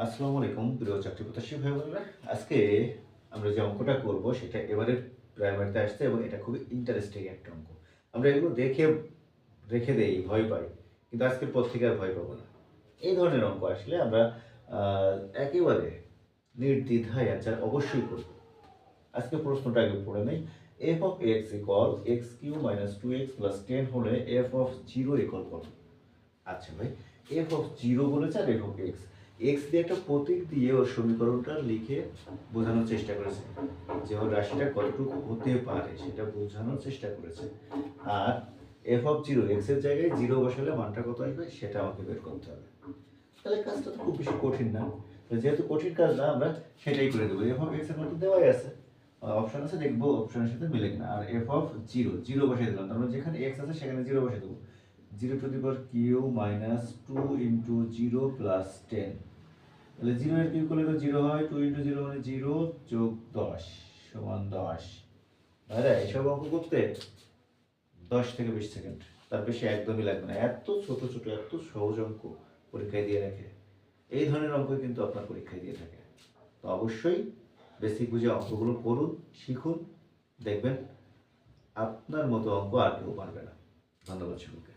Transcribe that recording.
আসসালামু আলাইকুম প্রিয় চাকরি প্রত্যাশী ভাই বোনেরা। আজকে আমরা যে অঙ্কটা করব সেটা এবারের প্রাইমারিতে আসছে এবং এটা খুবই ইন্টারেস্টিং একটা অঙ্ক। আমরা এগুলো দেখে রেখে দেই, ভয় পাই। কিন্তু আজকের পর থেকে আর ভয় পাবো না। এই ধরনের অঙ্ক আসলে আমরা আ একেবারে নির্দ্বিধায় অ্যান্সার অবশ্যই করব। আজকে প্রশ্নটা আগে পড়ে নেই। f of x equal x cube minus 2x plus 10 হলে f of 0 equal কত? আচ্ছা ভাই, f of 0 বলেছে আর f of x দিয়ে একটা প্রতীক দিয়ে ওর সমীকরণটা লিখে বোঝানোর চেষ্টা করেছে যে ওর রাশিটা কতটুকু হতে পারে সেটা বোঝানোর চেষ্টা করেছে। আর f of 0 x এর জায়গায় 0 বসালে মানটা কত আসবে সেটা আমাকে বের করতে হবে। তাহলে কাজটা তো খুব বেশি কঠিন না। তো যেহেতু কঠিন কাজ না, আমরা সেটাই করে দেবো। f of x এর মতো দেওয়াই আছে, অপশন আছে, দেখবো অপশনের সাথে মিলে কিনা। আর f of 0 বসিয়ে দিলাম, তার মানে যেখানে x আছে সেখানে 0 বসিয়ে দেবো। 0 to the power Q minus 2 into 0 plus 10। তাহলে 0 এর কিউ করলে তো 0 হয়, 2 ইন্টু 0 মানে 0 যোগ 10 সমান 10। আরে এসব অঙ্ক করতে 10 থেকে 20 সেকেন্ড, তার বেশি একদমই লাগবে না। এত ছোট ছোট এত সহজ অঙ্ক পরীক্ষায় দিয়ে রাখে। এই ধরনের অঙ্ক কিন্তু আপনার পরীক্ষায় দিয়ে থাকে। তো অবশ্যই বেসিক বুঝে অঙ্কগুলো করুন, শিখুন, দেখবেন আপনার মতো অঙ্ক আর কেউ পারবে না। ধন্যবাদ সকলকে।